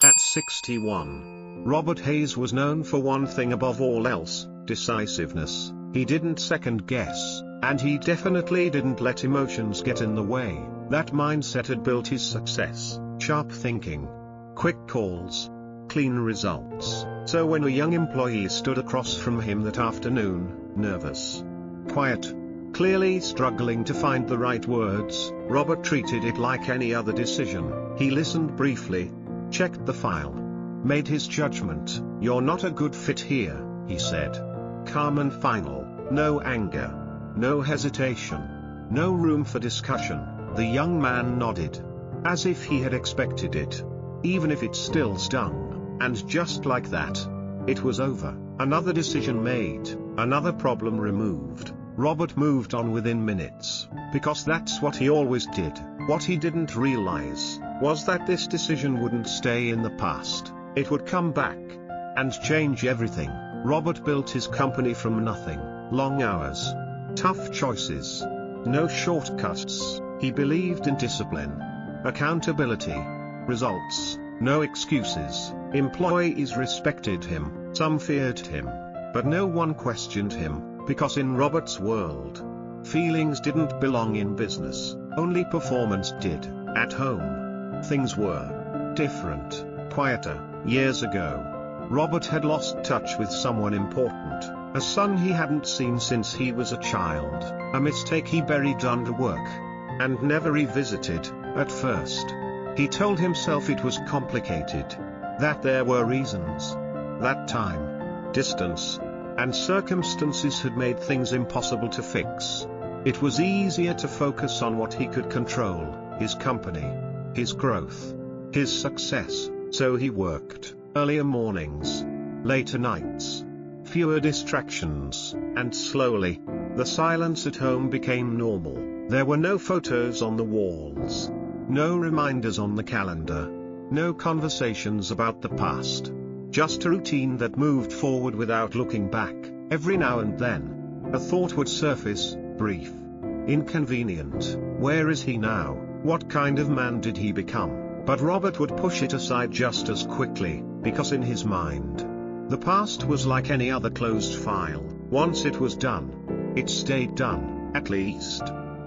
At 61, Robert Hayes was known for one thing above all else: decisiveness. He didn't second guess, and he definitely didn't let emotions get in the way. That mindset had built his success: sharp thinking, quick calls, clean results. So when a young employee stood across from him that afternoon, nervous, quiet, clearly struggling to find the right words, Robert treated it like any other decision. He listened briefly, checked the file, made his judgment. "You're not a good fit here," he said. Calm and final, no anger, no hesitation, no room for discussion. The young man nodded, as if he had expected it, even if it still stung. And just like that, it was over. Another decision made, another problem removed. Robert moved on within minutes, because that's what he always did. What he didn't realize was that this decision wouldn't stay in the past. It would come back and change everything. Robert built his company from nothing. Long hours, tough choices, no shortcuts. He believed in discipline, accountability, results, no excuses. Employees respected him, some feared him, but no one questioned him, because in Robert's world, feelings didn't belong in business, only performance did. At home, things were different, quieter. Years ago, Robert had lost touch with someone important, a son he hadn't seen since he was a child, a mistake he buried under work, and never revisited. At first, he told himself it was complicated, that there were reasons, that time, distance, and circumstances had made things impossible to fix. It was easier to focus on what he could control: his company, his growth, his success. So he worked, earlier mornings, later nights, fewer distractions, and slowly, the silence at home became normal. There were no photos on the walls, no reminders on the calendar, no conversations about the past. Just a routine that moved forward without looking back. Every now and then, a thought would surface, brief, inconvenient. Where is he now? What kind of man did he become? But Robert would push it aside just as quickly, because in his mind, the past was like any other closed file. Once it was done, it stayed done, at least.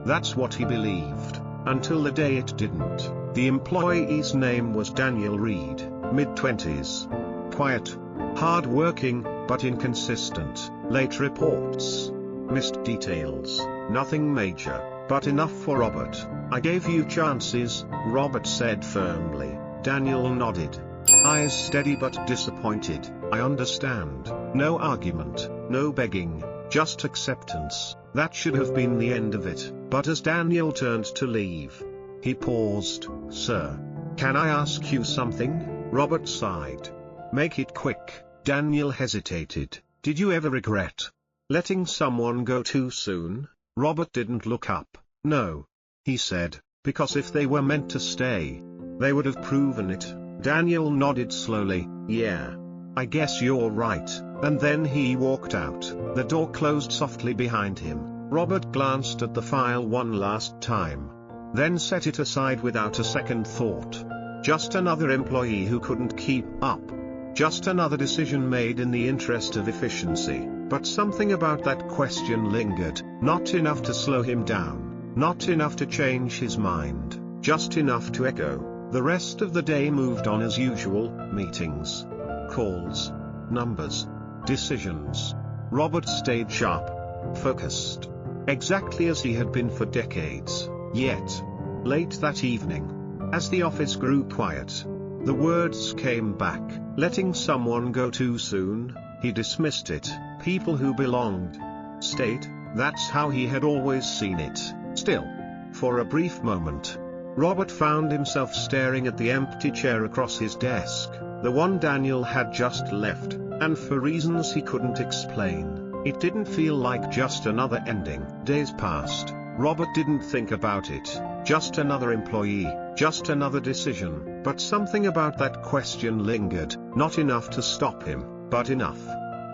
That's what he believed, until the day it didn't. The employee's name was Daniel Reed, mid-20s. Quiet, hard-working, but inconsistent. Late reports, missed details, nothing major, but enough for Robert. "I gave you chances," Robert said firmly. Daniel nodded, eyes steady but disappointed. "I understand." No argument, no begging, just acceptance. That should have been the end of it. But as Daniel turned to leave, he paused. "Sir, can I ask you something?" Robert sighed. "Make it quick." Daniel hesitated. "Did you ever regret letting someone go too soon?" Robert didn't look up. "No," he said, "because if they were meant to stay, they would have proven it." Daniel nodded slowly. "Yeah, I guess you're right." And then he walked out. The door closed softly behind him. Robert glanced at the file one last time, then set it aside without a second thought. Just another employee who couldn't keep up. Just another decision made in the interest of efficiency. But something about that question lingered. Not enough to slow him down. Not enough to change his mind. Just enough to echo. The rest of the day moved on as usual. Meetings, calls, numbers, decisions. Robert stayed sharp, focused, exactly as he had been for decades. Yet, late that evening, as the office grew quiet, the words came back. Letting someone go too soon, he dismissed it. People who belonged stayed. That's how he had always seen it. Still, for a brief moment, Robert found himself staring at the empty chair across his desk, the one Daniel had just left, and for reasons he couldn't explain, it didn't feel like just another ending. Days passed. Robert didn't think about it. Just another employee, just another decision. But something about that question lingered, not enough to stop him, but enough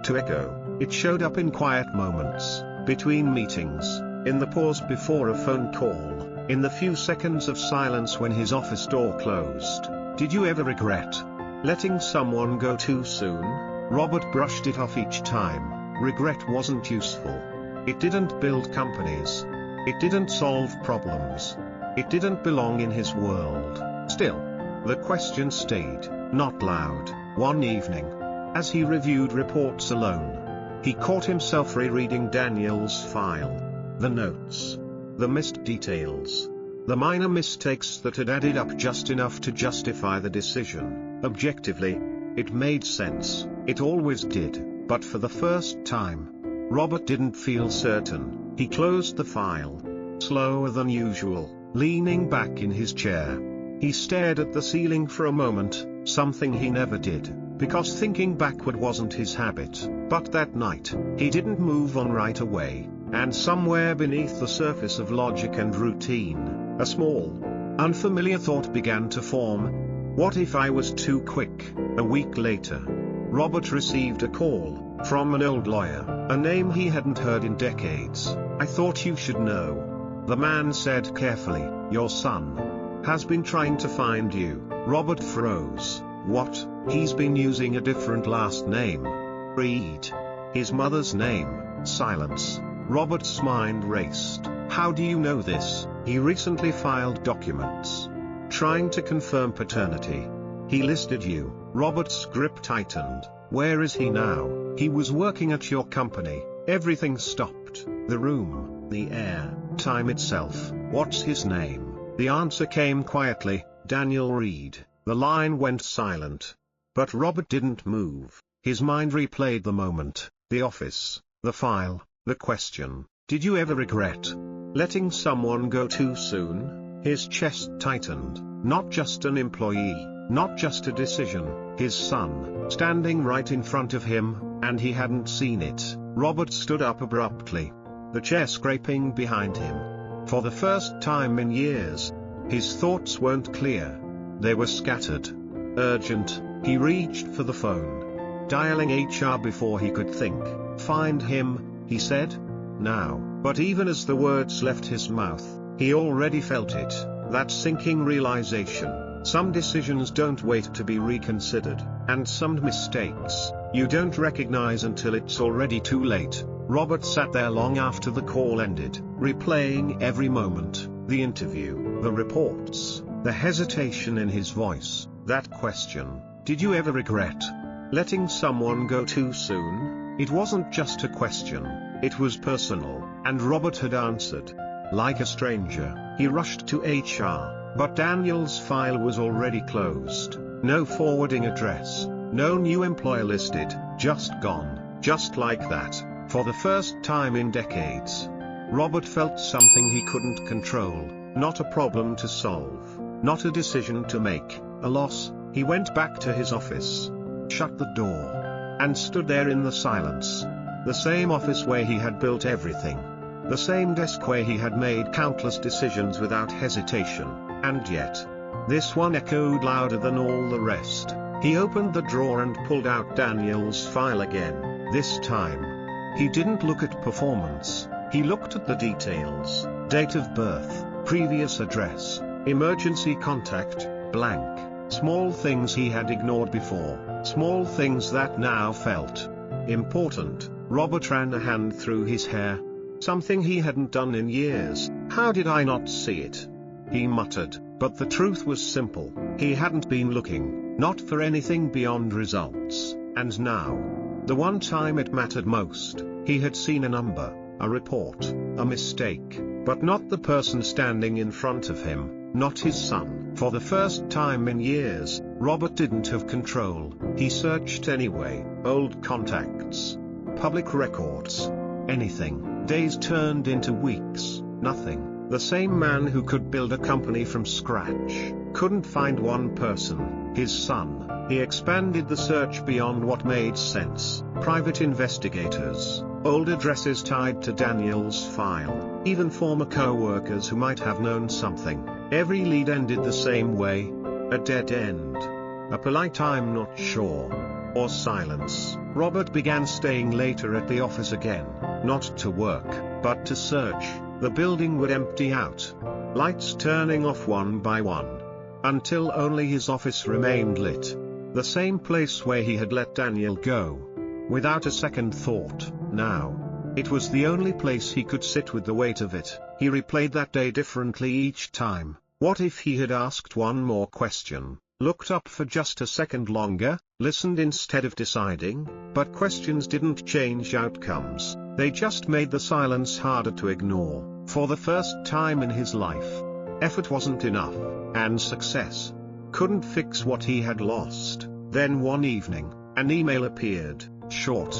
to echo. It showed up in quiet moments, between meetings, in the pause before a phone call, in the few seconds of silence when his office door closed. Did you ever regret Letting someone go too soon? Robert brushed it off each time. Regret wasn't useful. It didn't build companies. It didn't solve problems. It didn't belong in his world. Still, the question stayed, not loud. One evening, as he reviewed reports alone, he caught himself rereading Daniel's file. The notes. The missed details. The minor mistakes that had added up just enough to justify the decision. Objectively, it made sense. It always did. But for the first time, Robert didn't feel certain. He closed the file. Slower than usual, leaning back in his chair. He stared at the ceiling for a moment, something he never did, because thinking backward wasn't his habit. But that night, he didn't move on right away, and somewhere beneath the surface of logic and routine, a small, unfamiliar thought began to form. What if I was too quick? A week later, Robert received a call from an old lawyer, a name he hadn't heard in decades. I thought you should know. The man said carefully, your son has been trying to find you. Robert froze. What? He's been using a different last name. Reed. His mother's name. Silence. Robert's mind raced. How do you know this? He recently filed documents trying to confirm paternity. He listed you. Robert's grip tightened. Where is he now? He was working at your company. Everything stopped. The room, the air, time itself. What's his name? The answer came quietly, Daniel Reed. The line went silent. But Robert didn't move. His mind replayed the moment, the office, the file, the question. Did you ever regret letting someone go too soon? His chest tightened. Not just an employee, not just a decision, his son, standing right in front of him, and he hadn't seen it. Robert stood up abruptly, the chair scraping behind him. For the first time in years, his thoughts weren't clear. They were scattered. Urgent, he reached for the phone. Dialing HR before he could think. Find him, he said. Now. But even as the words left his mouth, he already felt it, that sinking realization. Some decisions don't wait to be reconsidered, and some mistakes, you don't recognize until it's already too late. Robert sat there long after the call ended, replaying every moment, the interview, the reports, the hesitation in his voice, that question, did you ever regret letting someone go too soon? It wasn't just a question, it was personal, and Robert had answered. Like a stranger, he rushed to HR, but Daniel's file was already closed. No forwarding address, no new employer listed, just gone, just like that. For the first time in decades, Robert felt something he couldn't control, not a problem to solve, not a decision to make, a loss. He went back to his office, shut the door, and stood there in the silence. The same office where he had built everything. The same desk where he had made countless decisions without hesitation, and yet, this one echoed louder than all the rest. He opened the drawer and pulled out Daniel's file again. This time, he didn't look at performance, he looked at the details. Date of birth, previous address, emergency contact, blank. Small things he had ignored before, small things that now felt important. Robert ran a hand through his hair. Something he hadn't done in years. How did I not see it? He muttered, but the truth was simple. He hadn't been looking, not for anything beyond results. And now, the one time it mattered most, he had seen a number, a report, a mistake, but not the person standing in front of him, not his son. For the first time in years, Robert didn't have control. He searched anyway, old contacts, public records, anything. Days turned into weeks, nothing. The same man who could build a company from scratch, couldn't find one person, his son. He expanded the search beyond what made sense. Private investigators, old addresses tied to Daniel's file, even former co-workers who might have known something. Every lead ended the same way, a dead end. A polite "I'm not sure," or silence. Robert began staying later at the office again, not to work, but to search. The building would empty out, lights turning off one by one, until only his office remained lit. The same place where he had let Daniel go. Without a second thought, now. It was the only place he could sit with the weight of it. He replayed that day differently each time. What if he had asked one more question, looked up for just a second longer, listened instead of deciding? But questions didn't change outcomes, they just made the silence harder to ignore. For the first time in his life, effort wasn't enough, and success couldn't fix what he had lost. Then one evening, an email appeared, short,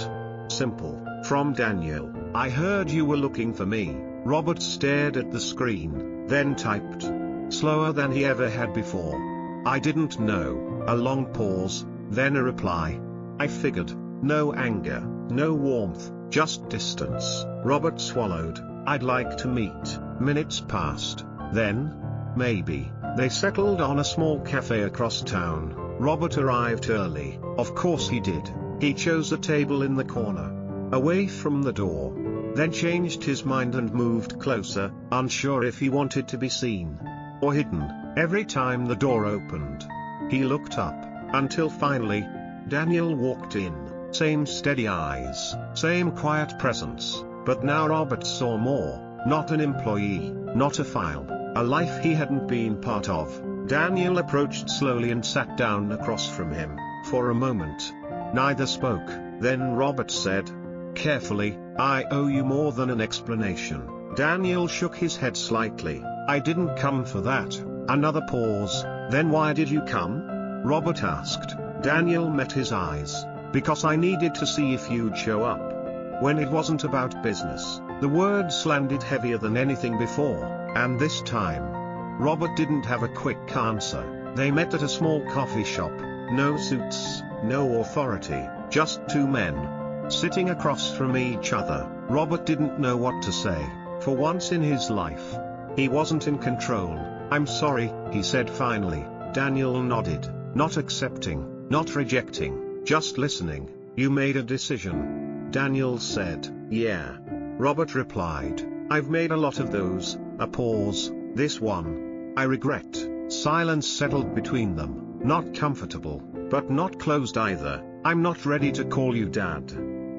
simple, from Daniel. "I heard you were looking for me." Robert stared at the screen, then typed, slower than he ever had before. "I didn't know." A long pause, then a reply. "I figured." No anger, no warmth, just distance. Robert swallowed. "I'd like to meet." Minutes passed. Then, maybe, they settled on a small cafe across town. Robert arrived early. Of course he did. He chose a table in the corner, away from the door. Then changed his mind and moved closer, unsure if he wanted to be seen or hidden. Every time the door opened, he looked up, until finally, Daniel walked in. Same steady eyes, same quiet presence, but now Robert saw more. Not an employee, not a file, a life he hadn't been part of. Daniel approached slowly and sat down across from him. For a moment, neither spoke. Then Robert said, carefully, "I owe you more than an explanation." Daniel shook his head slightly. "I didn't come for that." Another pause. "Then why did you come?" Robert asked. Daniel met his eyes. "Because I needed to see if you'd show up." When it wasn't about business, the words landed heavier than anything before, and this time, Robert didn't have a quick answer. They met at a small coffee shop. No suits, no authority, just two men, sitting across from each other. Robert didn't know what to say. For once in his life, he wasn't in control. "I'm sorry," he said finally. Daniel nodded, not accepting, not rejecting, just listening. "You made a decision." Daniel said, "Yeah." Robert replied, "I've made a lot of those." A pause. "This one, I regret." Silence settled between them, not comfortable, but not closed either. "I'm not ready to call you Dad."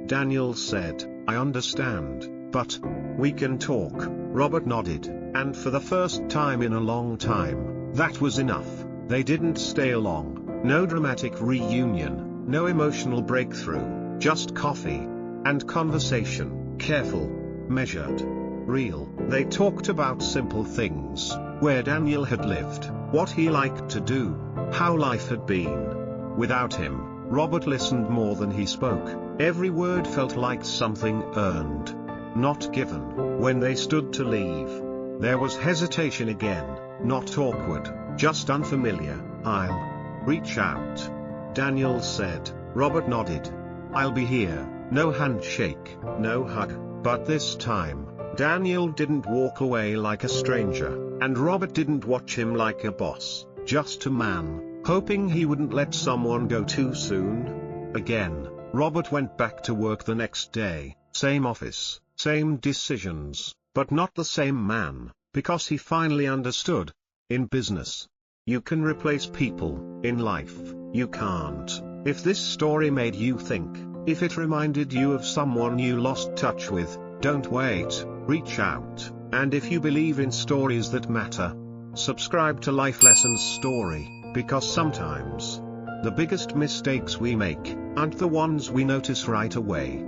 Daniel said, "I understand, but we can talk." Robert nodded, and for the first time in a long time, that was enough. They didn't stay long. No dramatic reunion, no emotional breakthrough, just coffee and conversation. Careful, measured, real. They talked about simple things, where Daniel had lived, what he liked to do, how life had been. Without him, Robert listened more than he spoke. Every word felt like something earned, not given. When they stood to leave, there was hesitation again, not awkward, just unfamiliar. "I'll reach out," Daniel said. Robert nodded. "I'll be here." No handshake, no hug, but this time, Daniel didn't walk away like a stranger, and Robert didn't watch him like a boss, just a man, hoping he wouldn't let someone go too soon. Again, Robert went back to work the next day, same office, same decisions, but not the same man, because he finally understood. In business, you can replace people. In life, you can't. If this story made you think, if it reminded you of someone you lost touch with, don't wait, reach out. And if you believe in stories that matter, subscribe to Life Lessons Story, because sometimes, the biggest mistakes we make aren't the ones we notice right away.